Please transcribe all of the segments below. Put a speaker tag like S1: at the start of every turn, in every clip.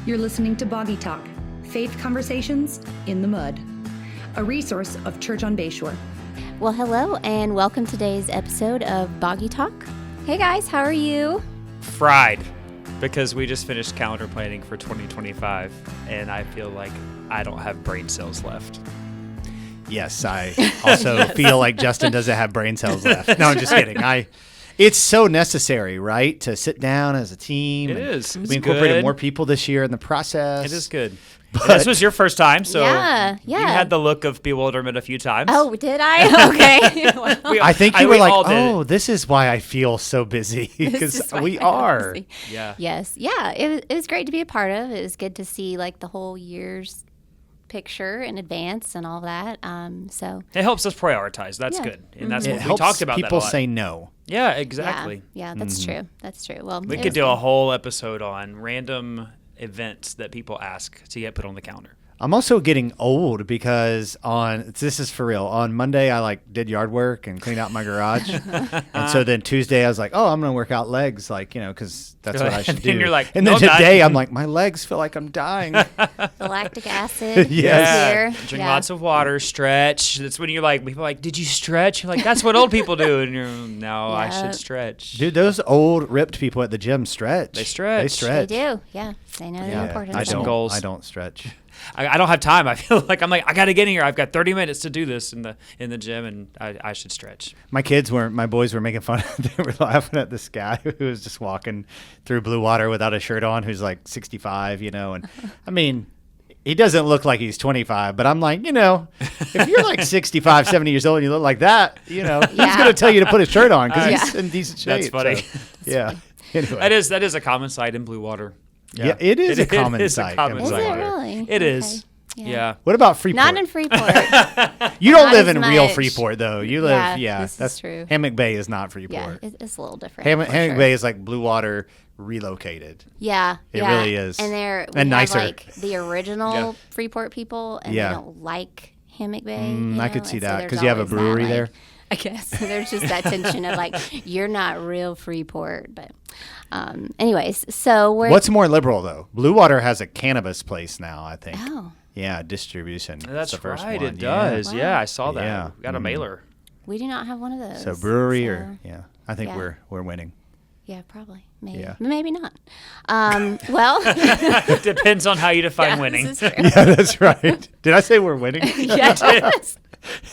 S1: You're listening to Boggy Talk, Faith Conversations in the Mud, a resource of Church on Bayshore.
S2: Well, hello, and welcome to today's episode of Boggy Talk. Hey guys, how are you?
S3: Fried, because we just finished calendar planning for 2025, and I feel like I don't have brain cells left.
S4: Yes, I also feel like Justin doesn't have brain cells left. No, I'm just kidding. It's so necessary, right, to sit down as a team.
S3: It is.
S4: We incorporated more people this year in the process.
S3: It is good. This was your first time, so
S2: Yeah.
S3: you had the look of bewilderment a few times.
S2: Oh, did I? Okay.
S4: I think you were like,
S3: oh,
S4: this is why I feel so busy, because we are.
S3: Yeah.
S2: Yes. Yeah. It was great to be a part of. It was good to see like the whole year's picture in advance and all that. So
S3: it helps us prioritize. That's good, and that's
S4: It
S3: what we
S4: helps
S3: talked about.
S4: people
S3: that a lot.
S4: say no.
S3: Yeah, exactly.
S2: Yeah, that's true. That's true. Well,
S3: We could do a whole episode on random events that people ask to get put on the calendar.
S4: I'm also getting old because this is for real. On Monday, I did yard work and cleaned out my garage. And so then Tuesday, I was like, I'm going to work out legs, because that's what I should do.
S3: And you're like,
S4: and then today, I'm like, my legs feel like I'm dying.
S2: the lactic acid.
S4: Yes.
S2: Here.
S3: Drink lots of water, stretch. That's when you're like, people are like, did you stretch? You're like, that's what old people do. And you're, no, I should stretch.
S4: Dude, those old ripped people at the gym stretch.
S3: They stretch.
S2: They do. Yeah. They know they're important.
S4: I
S3: goals.
S4: don't stretch.
S3: I don't have time. I feel like I got to get in here. I've got 30 minutes to do this in the gym, and I should stretch.
S4: My boys were making fun. They were laughing at this guy who was just walking through blue water without a shirt on, who's like 65, and I mean, he doesn't look like he's 25, but I'm like, if you're like 65, 70 years old and you look like that, he's going to tell you to put a shirt on because he's in decent shape.
S3: That's funny.
S4: So, yeah. Anyway.
S3: That is a common sight in blue water.
S4: Yeah, it is a common sight.
S2: Is it really?
S3: It is. Yeah.
S4: What about Freeport?
S2: Not in Freeport.
S4: You don't
S2: Not
S4: live
S2: as
S4: in real
S2: much.
S4: Freeport, though. You live,
S2: this
S4: that's
S2: is true.
S4: Hammock Bay is not Freeport.
S2: Yeah, it's a little different.
S4: Hammock Bay is like blue water relocated.
S2: Yeah,
S4: It really is.
S2: And we
S4: And nicer.
S2: have like the original Freeport people, and they don't like Hammock Bay.
S4: I could see
S2: and so
S4: that
S2: there's
S4: because you have a
S2: always that,
S4: brewery
S2: like,
S4: there.
S2: I guess there's just that tension of like you're not real Freeport, but anyways, so we're
S4: What's more liberal though? Blue Water has a cannabis place now, I think.
S2: Oh,
S4: Yeah, distribution.
S3: That's
S4: the first
S3: right.
S4: one.
S3: It does.
S2: Wow.
S3: Yeah, I saw that.
S4: Yeah.
S3: We got a mailer.
S2: we do not have one of those.
S4: So brewery
S2: so-
S4: I think
S2: yeah.
S4: we're winning.
S2: Yeah, probably. Maybe.
S4: Yeah.
S2: Maybe not. Well,
S3: Depends on how you define winning.
S2: this is true.
S4: Yeah, that's right. Did I say we're winning?
S2: Yes.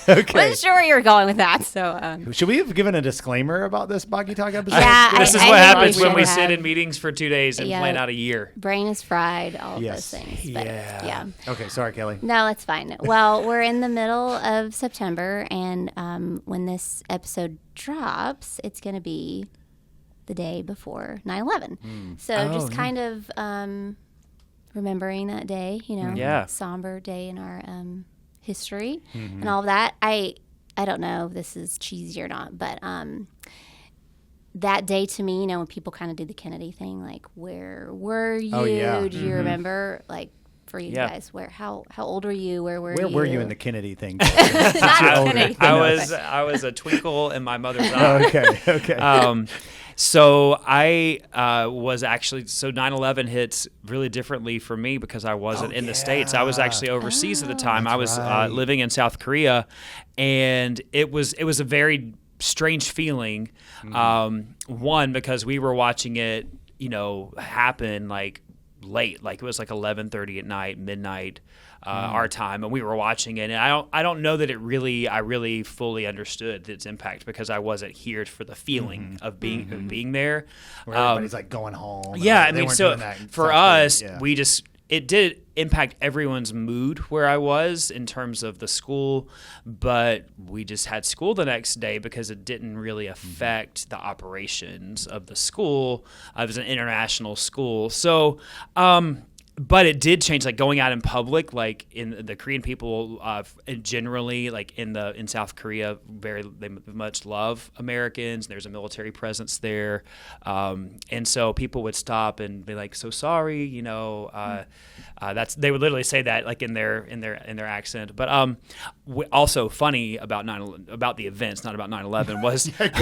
S4: Okay.
S2: Wasn't sure where you were going with that. So,
S4: Should we have given a disclaimer about this Boggy Talk episode?
S2: Yeah,
S3: This is
S2: I
S3: what
S2: think
S3: happens
S2: we
S3: when we
S2: should
S3: sit
S2: have.
S3: in meetings for 2 days and
S2: Yeah.
S3: plan out a year.
S2: brain is fried. All of
S4: Yes.
S2: those things. But, yeah.
S4: Okay, sorry, Kelly.
S2: No, it's fine. Well, we're in the middle of September, and when this episode drops, it's going to be the day before 9/11. So just kind of remembering that day,
S3: Yeah.
S2: somber day in our history and all of that. I don't know if this is cheesy or not, but that day to me, when people kind of do the Kennedy thing, like, where were you?
S4: Oh, yeah.
S2: Do you remember? Like, for you guys, how old were you? Where were you?
S4: Where were you in the Kennedy thing?
S2: Not Kennedy.
S3: I was a twinkle in my mother's eye.
S4: Okay.
S3: So I was actually, 9/11 hits really differently for me because I wasn't in the States. I was actually overseas at the time. I was living in South Korea, and it was a very strange feeling. One, because we were watching it, happen like late, like it was like 11:30 at night, midnight. Our time, and we were watching it, and I don't know that I really fully understood its impact because I wasn't here for the feeling of being there.
S4: Where everybody's like going home.
S3: Yeah, I
S4: They
S3: mean,
S4: weren't
S3: so
S4: doing that in
S3: for
S4: South
S3: us,
S4: Korea.
S3: it did impact everyone's mood where I was in terms of the school, but we just had school the next day because it didn't really affect the operations of the school. It was an international school, so. But it did change, like going out in public, like in the Korean people generally, like in South Korea, they much love Americans. There's a military presence there, and so people would stop and be like, "So sorry," they would literally say that like in their accent. But also funny about the events, not about 9/11, was
S4: Thank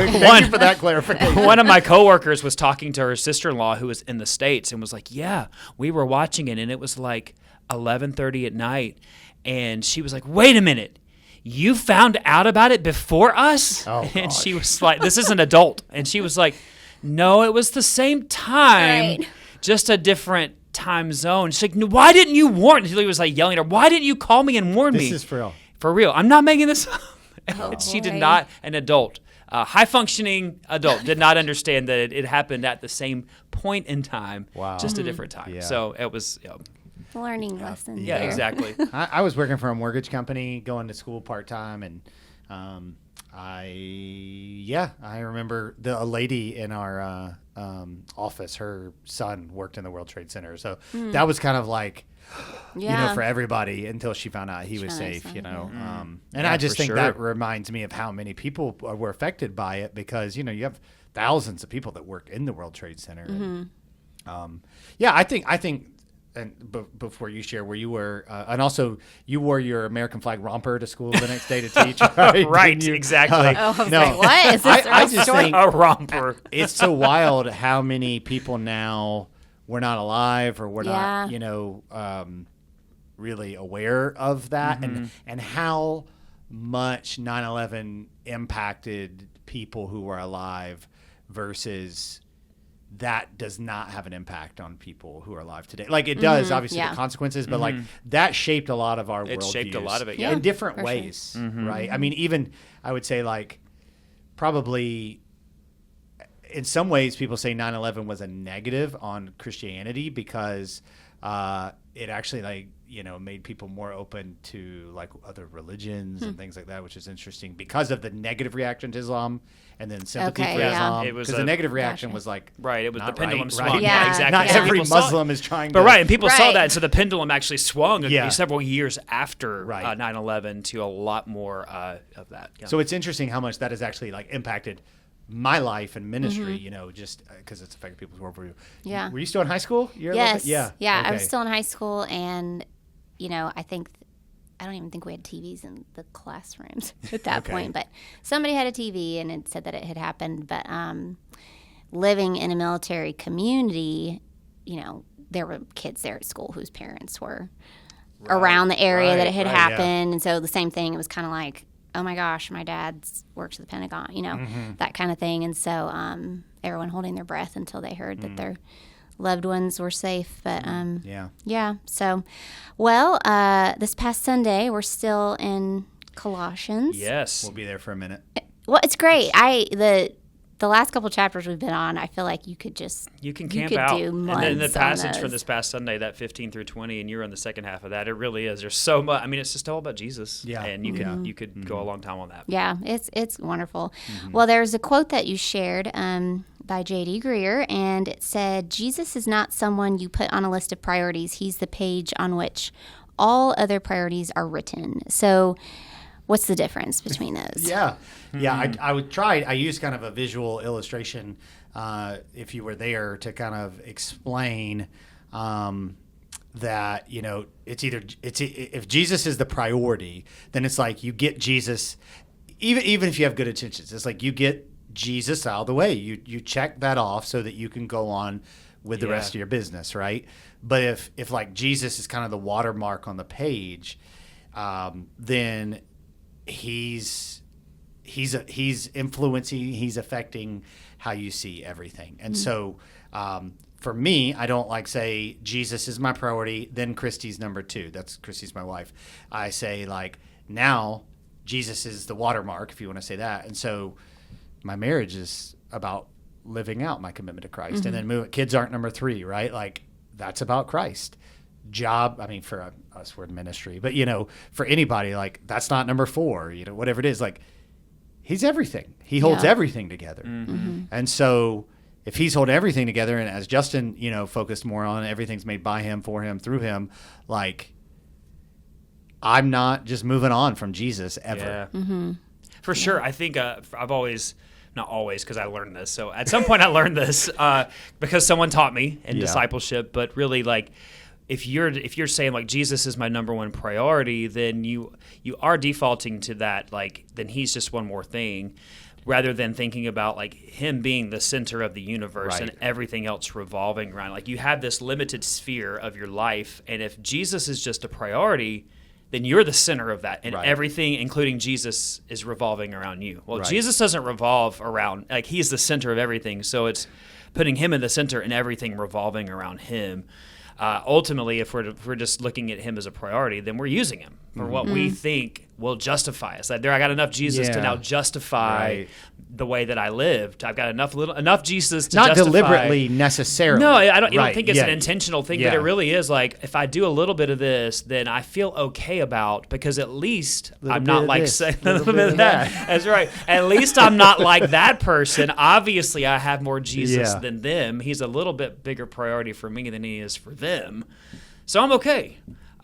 S4: you for that clarification.
S3: one of my coworkers was talking to her sister-in-law who was in the States and was like, "Yeah, we were watching Michigan, and it was like 11:30 at night, and she was like, "Wait a minute, you found out about it before us?"
S4: Oh,
S3: and she was like, "This is an adult," and she was like, "No, it was the same time,
S2: Right.
S3: just a different time zone." She's like, "No, why didn't you warn?" He was like yelling at her, "Why didn't you call me and warn me?"
S4: This is for real.
S3: For real. I'm not making this up.
S2: Oh,
S3: She did
S2: boy.
S3: not, an adult, high-functioning adult, did not understand that it happened at the same point in time,
S4: Wow.
S3: just a different time.
S4: Yeah.
S3: So it was,
S2: Learning lessons.
S3: yeah,
S2: there.
S3: exactly.
S4: I was working for a mortgage company, going to school part-time, and I remember a lady in our office, her son worked in the World Trade Center. So that was kind of like,
S2: Yeah.
S4: for everybody until she found out he was
S2: found out
S4: safe,
S2: his
S4: you
S2: son,
S4: know. And
S3: Yeah,
S4: I just
S3: for
S4: think
S3: sure.
S4: that reminds me of how many people were affected by it because, you have thousands of people that work in the World Trade Center. And, I think, and before you share where you were, and also you wore your American flag romper to school the next day to teach, right?
S3: Right,
S4: Didn't you?
S3: exactly.
S2: Oh, I was
S4: No.
S2: like, what? Is this a
S4: I
S2: real
S4: just
S2: story?
S4: think
S3: A romper.
S4: it's so wild how many people now were not alive or were
S2: Yeah.
S4: not, really aware of that and how much 9/11 impacted people who were alive versus that does not have an impact on people who are alive today. Like it does, obviously,
S2: yeah.
S4: the consequences, but like that shaped a lot of our
S3: It shaped a
S4: worldviews
S3: lot of it,
S2: yeah.
S4: in different
S2: for sure.
S4: ways, right? I mean, even I would say like probably in some ways people say 9/11 was a negative on Christianity because it actually made people more open to like other religions and things like that, which is interesting because of the negative reaction to Islam and then sympathy
S2: Okay,
S4: for
S2: yeah.
S4: Islam.
S3: It was
S4: Because the
S3: a-
S4: negative reaction
S2: Gotcha.
S4: was like
S3: Right, it was the
S4: not
S3: pendulum
S4: right,
S3: swung.
S4: right?
S2: Yeah,
S3: exactly.
S4: Not
S2: yeah.
S4: every
S3: People saw it.
S4: Muslim is trying
S3: But
S4: to.
S3: right, and people saw
S2: Right.
S3: that, so the pendulum actually swung
S4: Yeah.
S3: several years after
S4: Right.
S3: 9/11 to a lot more of that. Yeah.
S4: So it's interesting how much that has actually like impacted my life and ministry, just because it's affected people's worldview.
S2: Yeah.
S4: Were you still in high school? You're
S2: Yes.
S4: Yeah.
S2: Yeah. I was
S4: Okay.
S2: still in high school, and I don't even think we had TVs in the classrooms at that
S4: Okay.
S2: point. But somebody had a TV, and it said that it had happened. But living in a military community, there were kids there at school whose parents were around the area that it had
S4: right, yeah.
S2: happened, and so the same thing. It was kind of like, oh my gosh, my dad's works at the Pentagon, that kind of thing. And so everyone holding their breath until they heard that their loved ones were safe. But
S4: Yeah.
S2: So, this past Sunday we're still in Colossians.
S3: yes.
S4: We'll be there for a minute.
S2: Well, it's great. The last couple chapters we've been on, I feel like you could
S3: camp
S2: could
S3: out.
S2: do
S3: And then the
S2: months on
S3: passage from
S2: those.
S3: this past Sunday, that 15 through 20, and you're on the second half of that. It really is. There's so much. I mean, it's just all about Jesus.
S4: Yeah.
S3: And you could go a long time on that.
S2: Yeah, it's wonderful. Well, there's a quote that you shared by J.D. Greer, and it said, "Jesus is not someone you put on a list of priorities. He's the page on which all other priorities are written." So what's the difference between those?
S4: Yeah. I would try. I use kind of a visual illustration, if you were there, to kind of explain that it's if Jesus is the priority, then it's like you get Jesus, even if you have good intentions. It's like you get Jesus out of the way. You check that off so that you can go on with the rest of your business, right? But if like Jesus is kind of the watermark on the page, then he's influencing, he's affecting how you see everything. And so for me, I don't like say Jesus is my priority, then Christy's number 2. Christy's my wife. I say like now Jesus is the watermark, if you want to say that. And so my marriage is about living out my commitment to Christ. And then kids aren't number 3, right? Like that's about Christ. Job, I mean, for us, we're in ministry, but for anybody, like that's not number 4, whatever it is, like he's everything. He holds everything together. And so if he's holding everything together, and as Justin, focused more on, everything's made by him, for him, through him, like I'm not just moving on from Jesus ever.
S3: Yeah. For sure. I think I've always, not always because I learned this. So at some point I learned this because someone taught me in discipleship, but really like if you're saying like Jesus is my number one priority, then you are defaulting to that, like then he's just one more thing. rather than thinking about like him being the center of the universe and everything else revolving around. Like you have this limited sphere of your life, and if Jesus is just a priority, then you're the center of that, and everything, including Jesus, is revolving around you. Well, Jesus doesn't revolve around, like he's the center of everything, so it's putting him in the center and everything revolving around him. Ultimately, if we're just looking at him as a priority, then we're using him for what we think will justify us. Like I got enough Jesus to now justify the way that I lived. I've got enough Jesus to
S4: not
S3: justify.
S4: deliberately necessarily.
S3: No, I don't think it's an intentional thing, but it really is like if I do a little bit of this, then I feel okay about, because at least I'm not like saying a little bit of that. That's right. At least I'm not like that person. Obviously, I have more Jesus than them. He's a little bit bigger priority for me than he is for them. So I'm okay.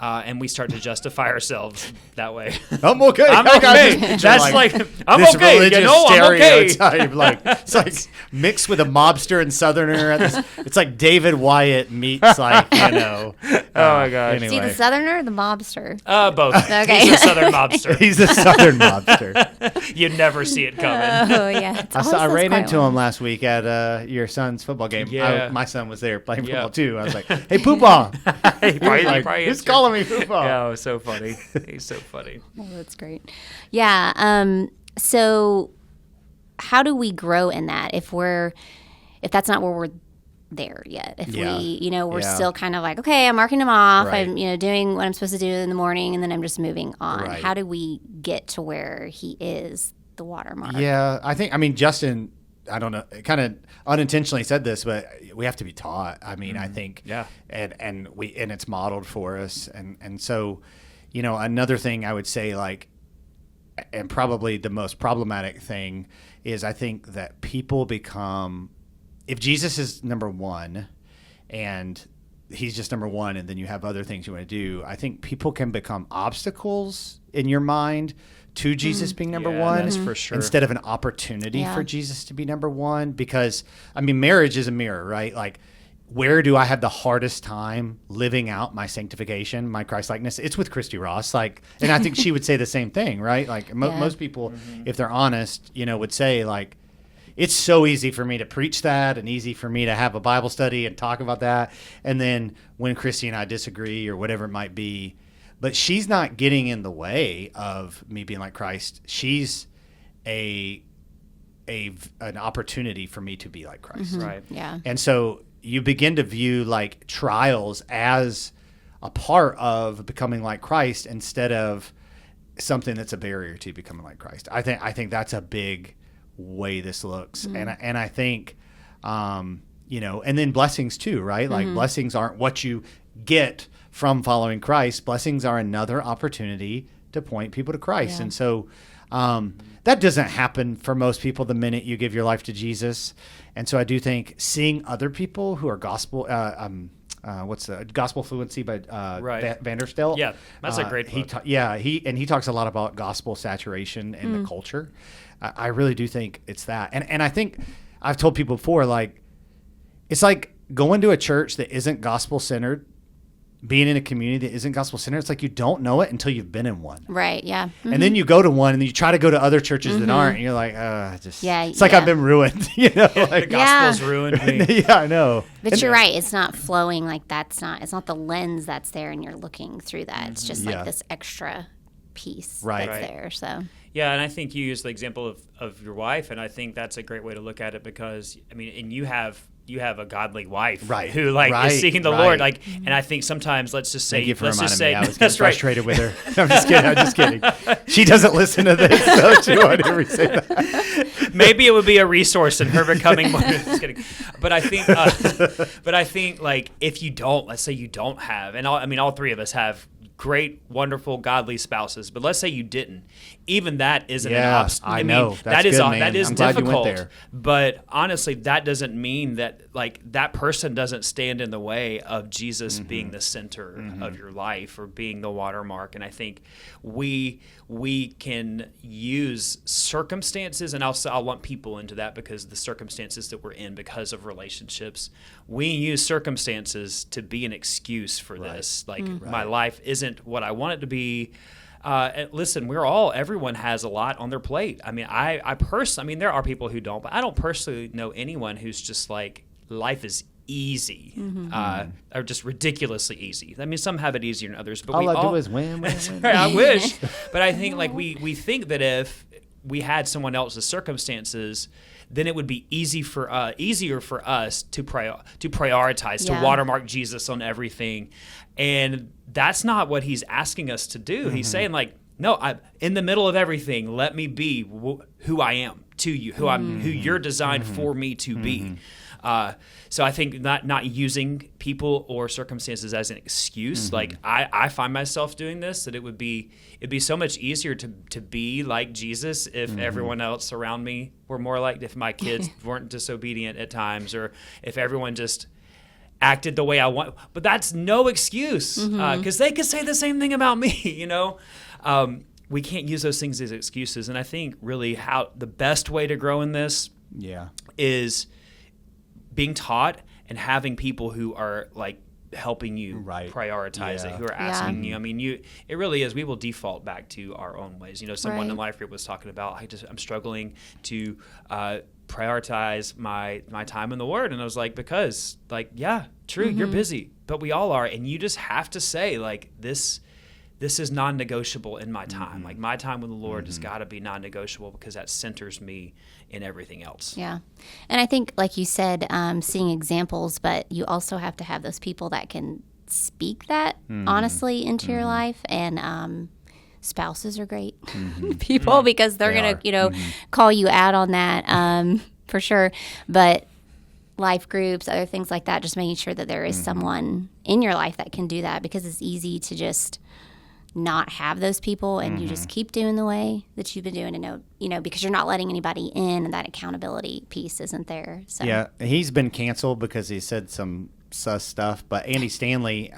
S3: And we start to justify ourselves that way.
S4: I'm okay.
S3: I'm okay. That's like I'm
S4: this
S3: okay.
S4: Religious
S3: I'm okay.
S4: stereotype, like it's like mixed with a mobster and Southerner. It's like David Wyatt meets like
S3: oh my gosh.
S2: Anyway. Is he the Southerner or the mobster?
S3: Both.
S2: Okay.
S3: He's a Southern mobster.
S4: He's a Southern mobster.
S3: You never see it coming.
S2: Oh yeah.
S4: I ran into him last week at your son's football game.
S3: Yeah.
S4: My son was there playing football too. I was like, "Hey, Poopah!" Who's calling me Poopah?
S3: Yeah, it was so funny. He's so funny.
S2: Oh, that's great. Yeah. So, how do we grow in that if that's not where we're there yet? If we, we're still kind of like, okay, I'm marking him off.
S4: Right.
S2: I'm, doing what I'm supposed to do in the morning, and then I'm just moving on.
S4: Right.
S2: How do we get to where he is the watermark?
S4: Yeah, Justin, I don't know, kind of unintentionally said this, but we have to be taught. I mean, I think, and it's modeled for us, and so, another thing I would say, like, and probably the most problematic thing is I think that people become, if Jesus is number one, and he's just number one, and then you have other things you want to do, I think people can become obstacles in your mind to Jesus being number one,
S3: that's for sure.
S4: instead of an opportunity for Jesus to be number one. Because, I mean, marriage is a mirror, right? Like, where do I have the hardest time living out my sanctification, my Christ-likeness? It's with Christy Ross. Like, and I think she would say the same thing, right? Like, most people, if they're honest, would say, like, it's so easy for me to preach that and easy for me to have a Bible study and talk about that. And then when Christy and I disagree or whatever it might be, but she's not getting in the way of me being like Christ. She's an opportunity for me to be like Christ.
S2: Mm-hmm.
S3: Right.
S2: Yeah.
S4: And so you begin to view like trials as a part of becoming like Christ instead of something that's a barrier to becoming like Christ. I think that's a big way this looks. And I think, and then blessings too, right? Like blessings aren't what you get from following Christ. Blessings are another opportunity to point people to Christ. And so that doesn't happen for most people the minute you give your life to Jesus. And so I do think seeing other people who are gospel, what's the Gospel Fluency by Vanderstelt?
S3: Yeah, that's a great book.
S4: He talks a lot about gospel saturation in the culture. I really do think it's that. And I think I've told people before, like, it's like going to a church that isn't gospel-centered, being in a community that isn't gospel-centered. It's like you don't know it until you've been in one.
S2: Right, yeah. Mm-hmm.
S4: And then you go to one, and then you try to go to other churches that aren't, and you're like, it's like I've been ruined, Like,
S3: the gospel's ruined me.
S4: Yeah, I know.
S2: But you're right. It's not flowing like it's not the lens that's there and you're looking through that. It's just like this extra piece that's there. So
S3: yeah, and I think you used the example of your wife, and I think that's a great way to look at it because, I mean, and you have a godly wife who is seeking the Lord. Like, and I think sometimes let's just say,
S4: I was
S3: that's
S4: getting frustrated with her. I'm just kidding. She doesn't listen to this, so she won't ever say that.
S3: Maybe it would be a resource in her becoming more. Just kidding. But I think, like, if you don't, let's say you don't have, and all three of us have great, wonderful, godly spouses, but let's say you didn't. Even that isn't an obstacle.
S4: I know.
S3: That is
S4: I'm glad you went there.
S3: But honestly, that doesn't mean that, like, that person doesn't stand in the way of Jesus being the center of your life or being the watermark. And I think we can use circumstances, and I'll lump people into that because the circumstances that we're in because of relationships, we use circumstances to be an excuse for this. Like, my life isn't what I want it to be. listen, everyone has a lot on their plate. I mean, I personally, there are people who don't, but I don't personally know anyone who's just like, life is easy, or just ridiculously easy. I mean, some have it easier than others, but
S4: all I do is win.
S3: I wish, but I think like we think that if we had someone else's circumstances, then it would be easier for us to prioritize, to watermark Jesus on everything, and that's not what he's asking us to do. He's saying like, no, I'm in the middle of everything. Let me be who I am to you, who you're designed for me to be. So I think not using people or circumstances as an excuse. Like I find myself doing this, that it'd be so much easier to be like Jesus if everyone else around me were more like, if my kids weren't disobedient at times, or if everyone just acted the way I want. But that's no excuse, because they could say the same thing about me, you know? We can't use those things as excuses. And I think really how the best way to grow in this is being taught and having people who are like helping you prioritize it, who are asking you. I mean, it really is. We will default back to our own ways. You know, someone in Life Group was talking about, I'm struggling to prioritize my time in the Word, and I was like, because like, yeah, true, you're busy, but we all are, and you just have to say like, this is non-negotiable in my time. Like my time with the Lord has got to be non-negotiable, because that centers me in everything else. Yeah.
S2: And I think, like you said, seeing examples, but you also have to have those people that can speak that honestly into your life. And spouses are great people, because they're going to, call you out on that for sure. But life groups, other things like that, just making sure that there is someone in your life that can do that, because it's easy to just not have those people, and you just keep doing the way that you've been doing, and because you're not letting anybody in, and that accountability piece isn't there. So
S4: yeah, he's been canceled because he said some sus stuff. But Andy Stanley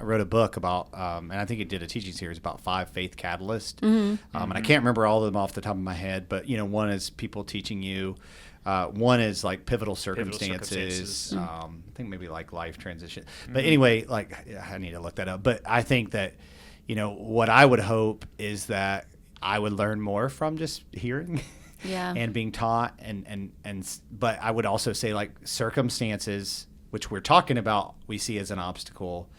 S4: wrote a book about, and I think he did a teaching series about 5 faith catalysts. And I can't remember all of them off the top of my head, but one is people teaching you. One is like pivotal circumstances. I think maybe like life transition. But anyway, like I need to look that up. But I think that what I would hope is that I would learn more from just hearing and being taught, but I would also say like circumstances, which we're talking about, we see as an obstacle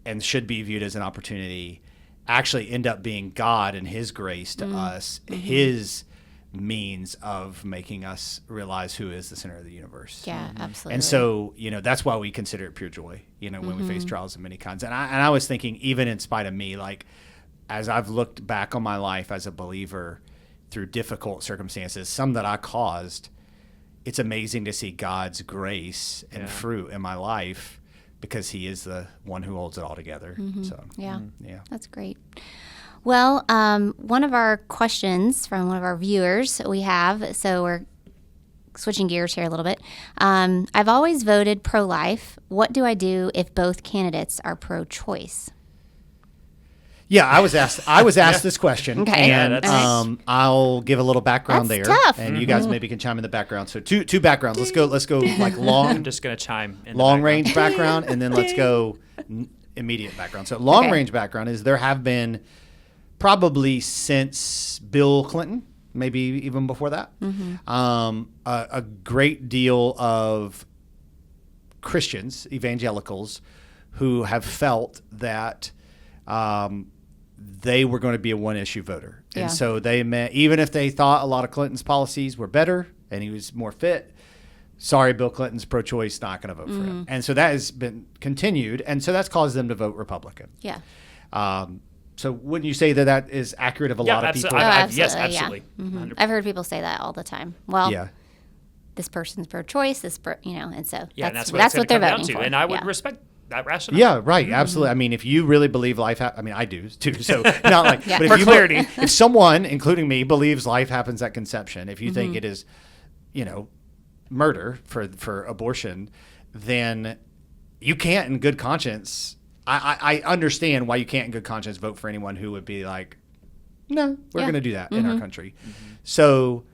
S4: and should be viewed as an opportunity, actually end up being God and his grace to us, his means of making us realize who is the center of the universe.
S2: Yeah, absolutely.
S4: And so, that's why we consider it pure joy, when we face trials of many kinds. And I was thinking, even in spite of me, like as I've looked back on my life as a believer through difficult circumstances, some that I caused, it's amazing to see God's grace and fruit in my life, because he is the one who holds it all together. So yeah,
S2: that's great. Well, one of our questions from one of our viewers we have, so we're switching gears here a little bit. I've always voted pro-life. What do I do if both candidates are pro-choice?
S4: Yeah, I was asked this question,
S2: okay.
S4: And I'll give a little background
S2: That's
S4: there,
S2: tough.
S4: and you guys maybe can chime in the background. So two backgrounds. Let's go like long.
S3: I'm just gonna chime in
S4: long range background, and then let's go immediate background. So long range background is there have been probably since Bill Clinton, maybe even before that, a great deal of Christians, evangelicals, who have felt that they were going to be a one-issue voter. And so they meant, even if they thought a lot of Clinton's policies were better and he was more fit, sorry, Bill Clinton's pro-choice, not going to vote for him. And so that has been continued, and so that's caused them to vote Republican.
S2: Yeah.
S4: So wouldn't you say that is accurate of a lot of people?
S2: Absolutely.
S3: Yes, absolutely.
S2: Yeah. I've heard people say that all the time. Well, this person's pro-choice, and so that's what they're voting for.
S3: And I would respect that rationale.
S4: Yeah, right. Absolutely. I mean, if you really believe life, I do too. So not like, but
S3: for clarity,
S4: if someone, including me, believes life happens at conception, if you think it is, murder for abortion, then you can't, in good conscience. I understand why you can't, in good conscience, vote for anyone who would be like, no, we're going to do that in our country. So,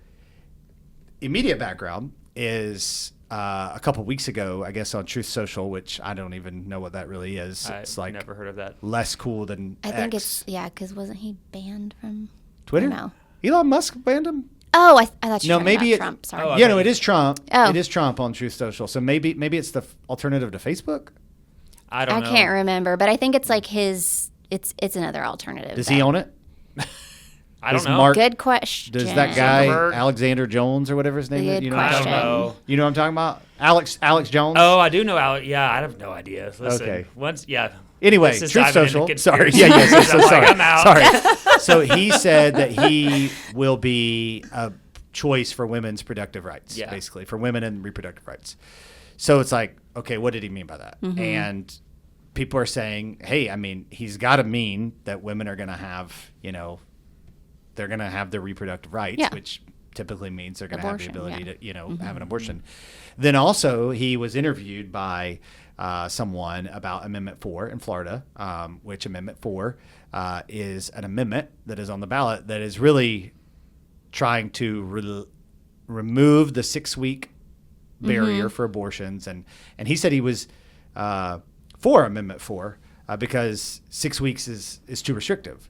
S4: immediate background is a couple weeks ago, I guess on Truth Social, which I don't even know what that really is. It's like
S3: never heard of that.
S4: Less cool than
S2: I think
S4: X.
S2: it's because wasn't he banned from
S4: Twitter?
S2: No.
S4: Elon Musk banned him.
S2: Oh, I thought you were
S4: No,
S2: talking
S4: maybe
S2: about Trump. Sorry.
S3: Oh,
S4: Yeah, no, it is Trump.
S2: Oh.
S4: It is Trump on Truth Social. So maybe it's the alternative to Facebook.
S3: I don't know.
S2: I can't remember, but I think it's like his. It's another alternative.
S4: Does he own it?
S3: I don't
S4: Does
S3: know.
S4: Mark-
S2: Good question.
S4: Does that guy
S3: Zuckerberg?
S4: Alexander Jones or whatever his name is?
S2: Good
S4: You know what I'm
S3: I
S4: talking
S3: don't
S2: question.
S4: about?
S3: know.
S4: You know what I'm talking about? Alex Jones.
S3: Oh, I do know Alex. Yeah, I have no idea. Listen,
S4: Okay.
S3: This
S4: Anyway,
S3: is
S4: Truth
S3: diving into
S4: Social. Sorry.
S3: conspiracy
S4: Yeah,
S3: theories.
S4: so
S3: I'm
S4: sorry.
S3: like, I'm out.
S4: Sorry. So he said that he will be a choice for women's productive rights,
S3: Yeah.
S4: basically, for women and reproductive rights. So it's like, okay, what did he mean by that? And people are saying, hey, I mean, he's got to mean that women are going to have, they're going to have their reproductive rights,
S2: Yeah.
S4: which typically means they're going to have the
S2: Abortion,
S4: ability
S2: yeah.
S4: to, have an abortion. Then also he was interviewed by someone about Amendment 4 in Florida, which Amendment 4 is an amendment that is on the ballot that is really trying to remove the 6-week barrier for abortions. And he said he was for Amendment 4 because 6 weeks is too restrictive.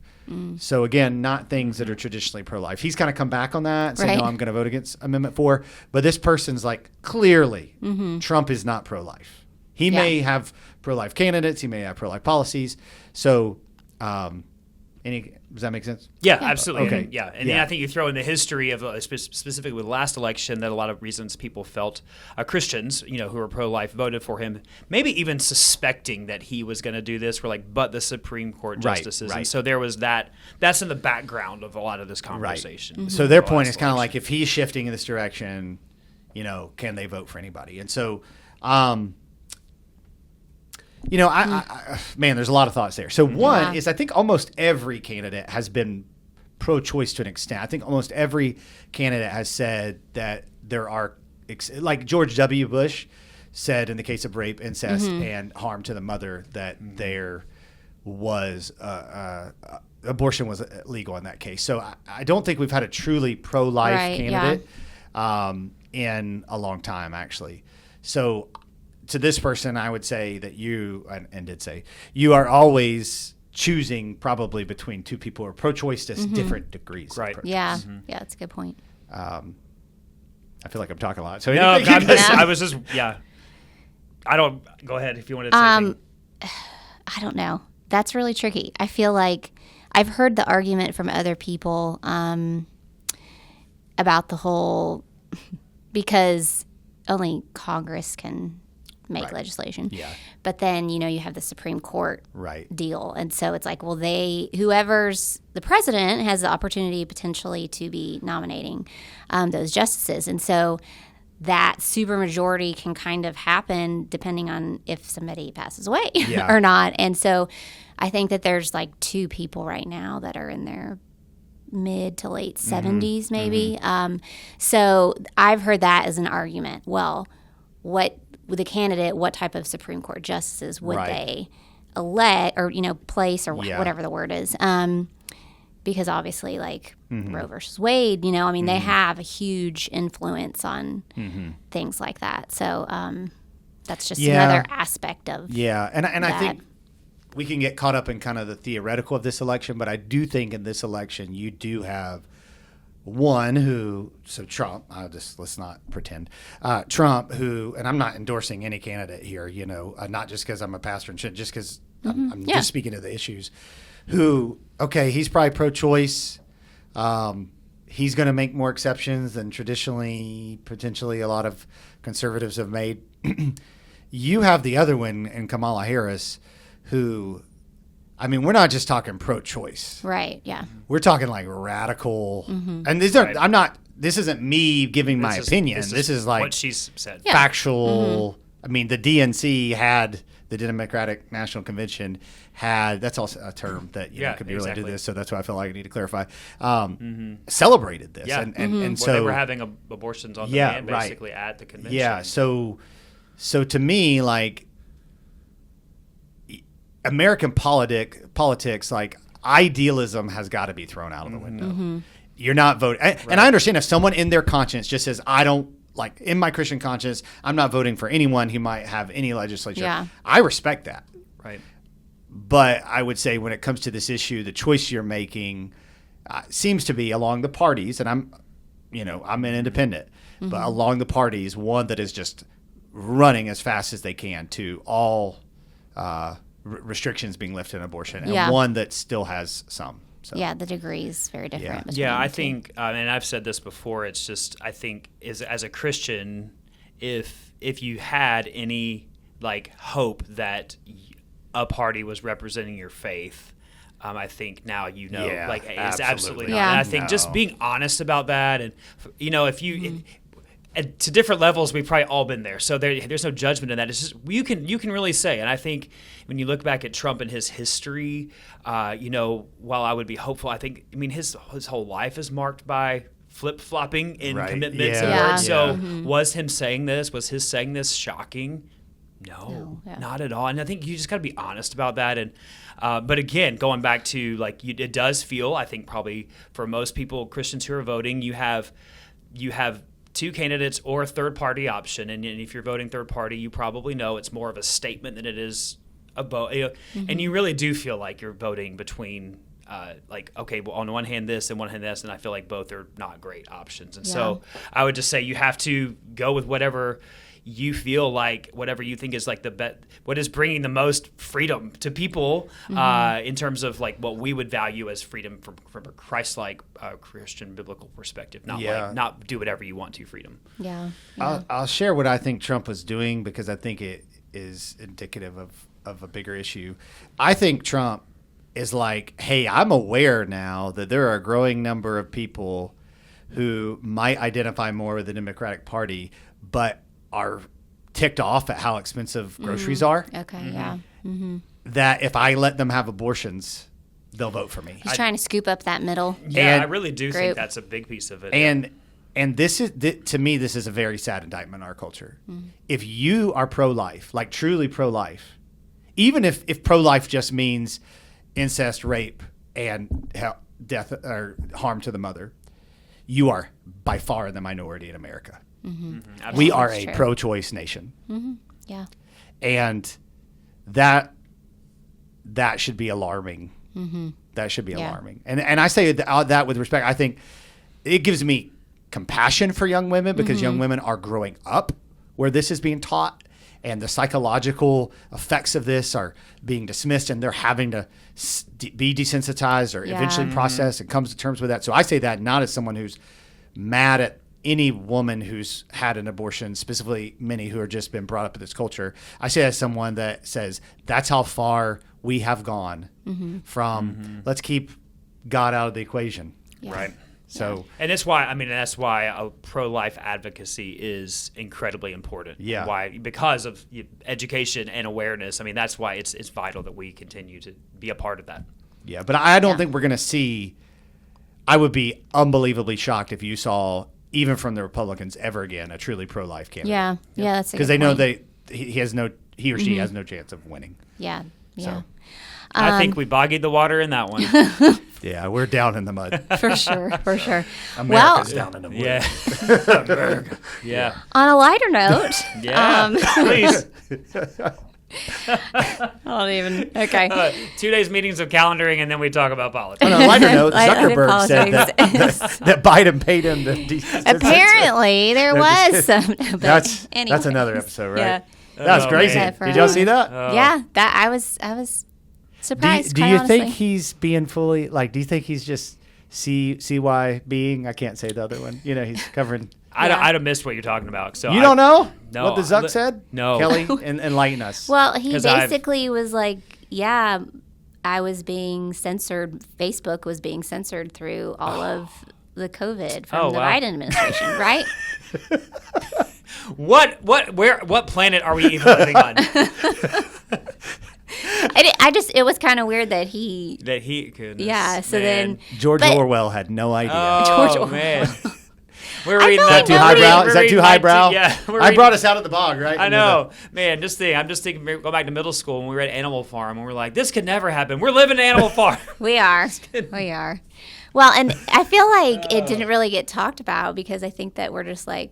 S4: So again, not things that are traditionally pro-life. He's kind of come back on that and said,
S2: Right.
S4: no, I'm going to vote against Amendment 4. But this person's like, clearly, Trump is not pro-life. He may have pro-life candidates. He may have pro-life policies. So does that make sense?
S3: Yeah, absolutely.
S4: Okay.
S3: And, and then I think you throw in the history of specifically with the last election that a lot of reasons people felt Christians, who were pro-life, voted for him, maybe even suspecting that he was going to do this. Were like, but the Supreme Court justices,
S4: right.
S3: and so there was that. That's in the background of a lot of this conversation.
S4: So their point is kind of like, if he's shifting in this direction, can they vote for anybody? And so, man, there's a lot of thoughts there. So one is, I think almost every candidate has been pro-choice to an extent. I think almost every candidate has said that there are, like George W. Bush said in the case of rape, incest, and harm to the mother, that there was abortion was legal in that case. So I don't think we've had a truly pro-life candidate in a long time, actually. So to this person, I would say that you, and did say, you are always choosing probably between two people who are pro-choice to different degrees.
S3: Right.
S4: Of pro-choice.
S2: Yeah. Yeah, that's a good point.
S4: I feel like I'm talking a lot. So
S3: No,
S4: anything-
S3: I was just I don't. Go ahead if you wanted to say anything.
S2: I don't know. That's really tricky. I feel like I've heard the argument from other people about the whole, because only Congress can make legislation.
S4: Yeah.
S2: But then, you have the Supreme Court
S4: Right.
S2: deal. And so it's like, well, whoever's the president has the opportunity potentially to be nominating those justices. And so that supermajority can kind of happen depending on if somebody passes away or not. And so I think that there's like two people right now that are in their mid to late 70s maybe. So I've heard that as an argument. Well, what type of Supreme Court justices would they elect or place or whatever the word is? Because obviously, like Roe versus Wade, they have a huge influence on things like that. So that's just another aspect of
S4: and I
S2: that.
S4: think we can get caught up in kind of the theoretical of this election, but I do think in this election you do have one who, so Trump, let's not pretend, Trump who, and I'm not endorsing any candidate here, not just because I'm a pastor and shit, just because I'm just speaking of the issues, who, okay, he's probably pro-choice. He's going to make more exceptions than traditionally, potentially a lot of conservatives have made. You have the other one in Kamala Harris, who, I mean, we're not just talking pro-choice.
S2: Right, yeah.
S4: We're talking like radical. And these are, this isn't me giving my opinion. This is like
S3: what she's said.
S4: Factual. I mean, the DNC the Democratic National Convention that's also a term that could be related to this, so that's why I feel like I need to clarify. Celebrated this, and so
S3: they were having abortions on demand basically at the convention.
S4: Yeah, so to me, like American politics, like idealism has got to be thrown out of the window. You're not voting, and I understand if someone in their conscience just says, I don't like in my Christian conscience, I'm not voting for anyone who might have any legislature.
S2: Yeah.
S4: I respect that.
S3: Right.
S4: But I would say when it comes to this issue, the choice you're making seems to be along the parties, and I'm an independent, but along the parties, one that is just running as fast as they can to all restrictions being lifted on abortion, and one that still has some. So.
S2: Yeah, the degree is very different.
S3: Yeah, I think, and I've said this before, it's just, I think as a Christian, if you had any like hope that a party was representing your faith, I think now it's absolutely not.
S2: Yeah.
S3: And I think just being honest about that, and if you to different levels, we've probably all been there. So there's no judgment in that. It's just you can really say. And I think when you look back at Trump and his history, while I would be hopeful, his whole life is marked by flip-flopping in commitments and words. So was his saying this shocking? No, not at all. And I think you just got to be honest about that. And but again, going back to it does feel, I think probably for most people, Christians who are voting, you have two candidates or a third party option, and if you're voting third party, you probably know it's more of a statement than it is a vote. And you really do feel like you're voting between on one hand this and one hand this, and I feel like both are not great options. And so I would just say you have to go with whatever you feel like, whatever you think is like what is bringing the most freedom to people in terms of like what we would value as freedom from a Christ-like Christian biblical perspective, not do whatever you want to freedom.
S2: Yeah.
S4: I'll share what I think Trump was doing because I think it is indicative of a bigger issue. I think Trump is like, hey, I'm aware now that there are a growing number of people who might identify more with the Democratic Party, but are ticked off at how expensive groceries are.
S2: Okay, yeah. Mm-hmm.
S4: That if I let them have abortions, they'll vote for me.
S2: He's trying to scoop up that middle.
S3: Yeah, I really do think that's a big piece of it.
S4: And this is, to me, this is a very sad indictment on our culture. If you are pro-life, like truly pro-life, even if pro-life just means incest, rape, and death or harm to the mother, you are by far in the minority in America. We are a pro-choice nation.
S2: Yeah.
S4: And that should be alarming. That should be alarming. And I say that with respect. I think it gives me compassion for young women because young women are growing up where this is being taught, and the psychological effects of this are being dismissed, and they're having to be desensitized or eventually process and comes to terms with that. So I say that not as someone who's mad at any woman who's had an abortion, specifically many who have just been brought up in this culture. I say as someone that says that's how far we have gone from let's keep God out of the equation.
S2: Yeah.
S3: Right.
S4: So,
S3: and that's why a pro-life advocacy is incredibly important.
S4: Yeah.
S3: Why? Because of education and awareness. I mean, that's why it's vital that we continue to be a part of that.
S4: Yeah, but I don't think we're going to see. I would be unbelievably shocked if you saw, even from the Republicans, ever again a truly pro-life candidate.
S2: Yeah, that's
S4: because they know he or she has no chance of winning.
S2: Yeah.
S4: So.
S3: I think we boggied the water in that one.
S4: Yeah, we're down in the mud.
S2: For sure.
S4: America's down in the mud.
S3: Yeah. America. Yeah.
S2: On a lighter note.
S3: Please.
S2: I don't even. Okay.
S3: 2 days meetings of calendaring, and then we talk about politics.
S4: On a lighter note, Zuckerberg said that Biden paid him to
S2: Apparently, there was some.
S4: That's
S2: anyways.
S4: another episode, right?
S2: Yeah.
S4: That was crazy. Did y'all see that?
S2: Yeah, that I was surprised.
S4: Do you think he's being fully do you think he's just CY being? I can't say the other one. He's covering.
S3: I'd have missed what you're talking about. So
S4: you don't know
S3: no,
S4: what the Zuck said?
S3: No,
S4: Kelly, enlighten us.
S2: Well, he basically was like, "Yeah, I was being censored. Facebook was being censored through all of the COVID from the Biden administration, right?"
S3: What planet are we even living on?
S2: It was kind of weird that he.
S3: Goodness,
S2: yeah. So
S3: man.
S2: then
S4: George Orwell had no idea.
S3: Oh man. We're reading
S2: Is
S3: that
S2: that too highbrow?
S4: Is that too highbrow?
S3: Yeah.
S4: I brought us out of the bog, right?
S3: I know. Man, I'm just thinking, go back to middle school when we read Animal Farm, and we're like, this could never happen. We're living in Animal Farm.
S2: We are. Well, and I feel like it didn't really get talked about because I think that we're just like,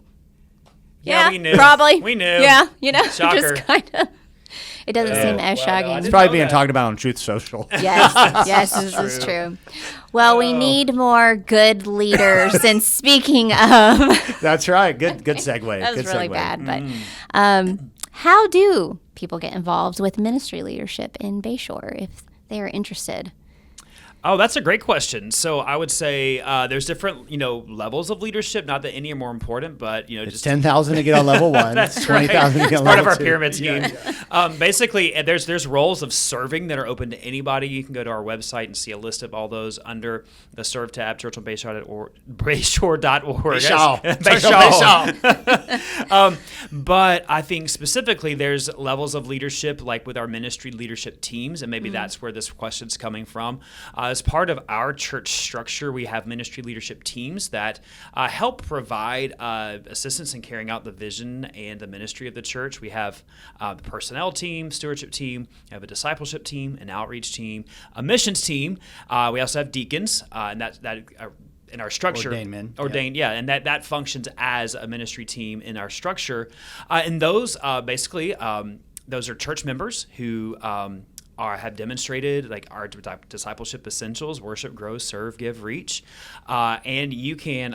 S3: Yeah, we knew.
S2: Probably.
S3: We knew.
S2: Yeah,
S3: Shocker.
S2: just kind of. It doesn't seem as
S3: well,
S2: shocking.
S3: no, I
S4: It's
S3: didn't
S4: probably
S3: know
S4: being
S3: that.
S4: talked about on Truth Social.
S2: Yes, this is true. Well, we need more good leaders. And speaking of,
S4: That's right. Good segue.
S2: that was
S4: Good
S2: really
S4: segue.
S2: bad. But how do people get involved with ministry leadership in Bayshore if they are interested?
S3: Oh, that's a great question. So I would say there's different, levels of leadership. Not that any are more important, but
S4: It's
S3: just
S4: 10,000 to get on level one. It's 20,000 to get on
S3: part
S4: level
S3: of our
S4: two.
S3: pyramid scheme. Basically, there's roles of serving that are open to anybody. You can go to our website and see a list of all those under the Serve tab, Church on Bayshore, Bayshore.org.
S4: Bayshore.
S3: But I think specifically there's levels of leadership, like with our ministry leadership teams, and maybe that's where this question's coming from. As part of our church structure, we have ministry leadership teams that help provide assistance in carrying out the vision and the ministry of the church. We have the personnel team, stewardship team, we have a discipleship team, an outreach team, a missions team. We also have deacons, and that in our structure,
S4: Ordained men.
S3: and that functions as a ministry team in our structure. And those basically those are church members who have demonstrated like our discipleship essentials: worship, grow, serve, give, reach. And you can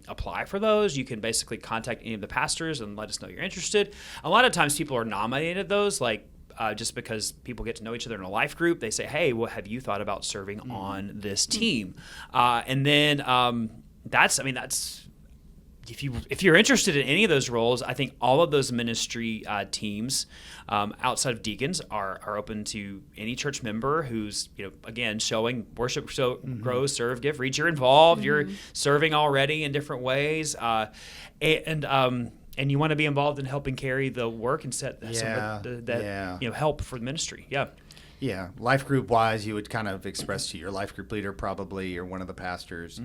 S3: apply for those. You can basically contact any of the pastors and let us know you're interested. A lot of times people are nominated those, like just because people get to know each other in a life group. They say, hey, well, have you thought about serving on this team? And then that's if you're interested in any of those roles, I think all of those ministry teams outside of deacons are open to any church member who's, again, showing worship, grow, serve, give, reach. You're involved. You're serving already in different ways. And you want to be involved in helping carry the work and set help for the ministry. Yeah.
S4: Yeah, life group wise, you would kind of express to your life group leader probably, or one of the pastors.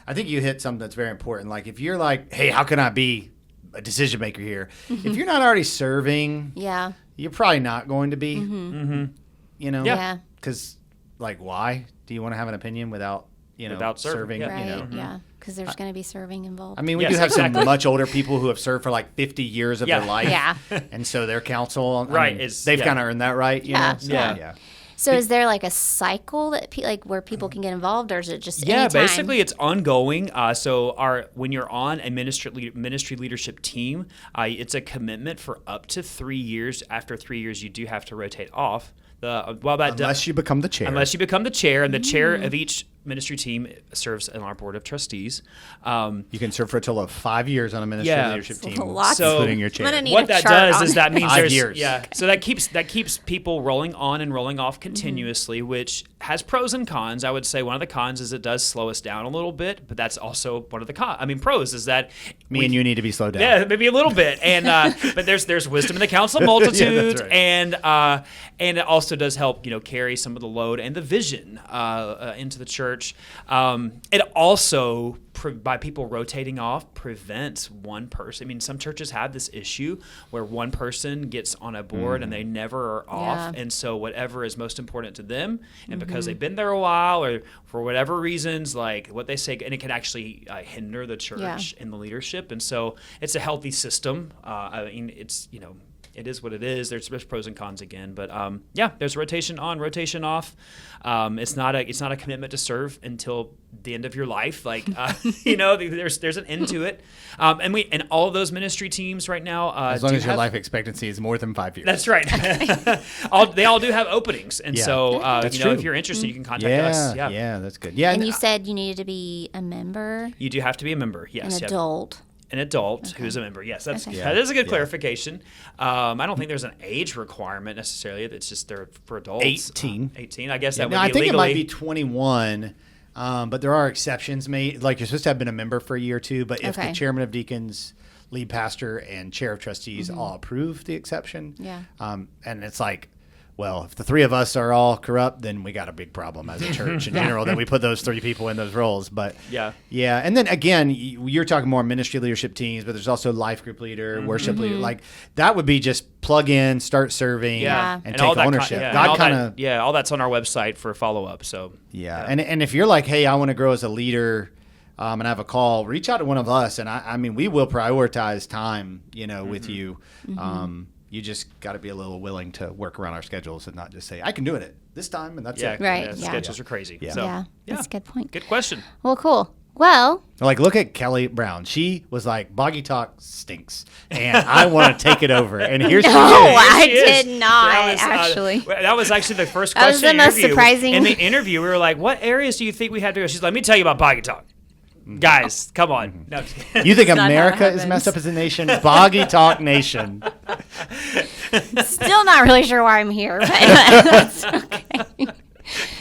S4: I think you hit something that's very important. Like if you're like, hey, how can I be a decision maker here? If you're not already serving, you're probably not going to be.
S2: Yeah.
S4: Because like, why do you want to have an opinion without serving?
S2: Right, because there's going to be serving involved.
S4: I mean, we do have some much older people who have served for like 50 years of their life.
S2: Yeah.
S4: And so their counsel, they've kind of earned that right.
S2: Yeah. So is there like a cycle that where people can get involved, or is it just anytime?
S3: Basically it's ongoing. So when you're on a ministry leadership team, it's a commitment for up to 3 years. After 3 years, you do have to rotate off.
S4: Unless you become the chair.
S3: Unless you become the chair, and the chair of each ministry team serves on our board of trustees.
S4: You can serve for a total of 5 years on a ministry leadership team, including your chair.
S3: What that does is that means
S4: 5 years.
S3: So that keeps people rolling on and rolling off continuously, which has pros and cons. I would say one of the cons is it does slow us down a little bit, but that's also one of the cons. I mean, pros is that
S4: me and you need to be slowed down.
S3: Yeah, maybe a little bit, and but there's wisdom in the counsel of multitude,
S4: right.
S3: and it also does help carry some of the load and the vision into the church. It also, by people rotating off, prevents one person. I mean, some churches have this issue where one person gets on a board and they never are off. And so whatever is most important to them, and because they've been there a while or for whatever reasons, like what they say, and it can actually hinder the church in the leadership. And so it's a healthy system. I mean, it's, it is what it is. There's pros and cons again, but there's rotation on, rotation off. It's not a commitment to serve until the end of your life. Like there's an end to it. And all of those ministry teams right now,
S4: as long as your life expectancy is more than 5 years.
S3: That's right. They all do have openings, and so if you're interested, you can contact us.
S4: Yeah, that's good. Yeah,
S2: and you said you needed to be a member.
S3: You do have to be a member. Yes,
S2: an adult.
S3: An adult who's a member. Yes, that is a good clarification. I don't think there's an age requirement necessarily. It's just they're for adults.
S4: 18.
S3: I guess that would be
S4: I think
S3: legally.
S4: it might be 21, but there are exceptions made. Like you're supposed to have been a member for a year or two, but if the chairman of deacons, lead pastor, and chair of trustees all approve the exception, and it's like, well, if the three of us are all corrupt, then we got a big problem as a church in general that we put those 3 people in those roles. But and then again, you're talking more ministry leadership teams, but there's also life group leader, worship leader. Like that would be just plug in, start serving, and take
S3: all that
S4: ownership.
S3: all that's on our website for follow up. So
S4: and if you're like, hey, I want to grow as a leader. and have a call, reach out to one of us. And I mean, we will prioritize time, with you. You just got to be a little willing to work around our schedules and not just say, I can do it at this time and that's it.
S2: Right.
S3: Yeah, schedules are crazy.
S4: Yeah.
S3: So,
S2: That's a good point.
S3: Good question.
S2: Well, cool. Well,
S4: Like, look at Kelly Brown. She was like, Boggy Talk stinks, and I want to take it over. And here's
S2: no, I did not, actually.
S3: That was actually the first
S2: That was
S3: question.
S2: the most surprising.
S3: In the interview, we were like, "What areas do you think we have to go?" She's like, "Let me tell you about Boggy Talk, guys. Come on." No,
S4: You think
S2: not how it
S4: America is
S2: happens.
S4: messed up as a nation? Boggy Talk Nation.
S2: Still not really sure why I'm here, but that's okay.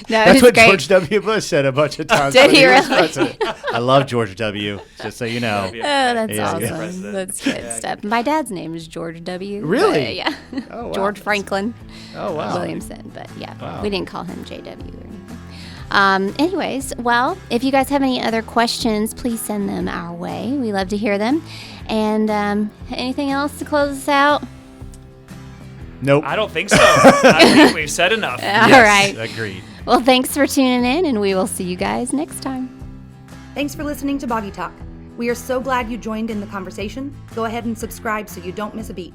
S2: No,
S4: That's
S2: it's
S4: what
S2: great.
S4: George W. Bush said a bunch of times.
S2: Did
S4: when
S2: he
S4: was
S2: really?
S4: president. I love George W., just so you know.
S2: Oh, that's
S4: Yeah, yeah.
S2: awesome. That's good stuff. My dad's name is George W.
S4: Really?
S2: but, yeah.
S4: Oh, wow.
S2: George Franklin
S4: Oh, wow.
S2: Williamson. But yeah,
S4: Wow.
S2: we didn't call him JW or anything. Anyways, well, if you guys have any other questions, please send them our way. We love to hear them. And anything else to close us out?
S4: Nope.
S3: I don't think so. I think we've said enough.
S2: All right.
S4: Agreed.
S2: Well, thanks for tuning in, and we will see you guys next time.
S1: Thanks for listening to Boggy Talk. We are so glad you joined in the conversation. Go ahead and subscribe so you don't miss a beat.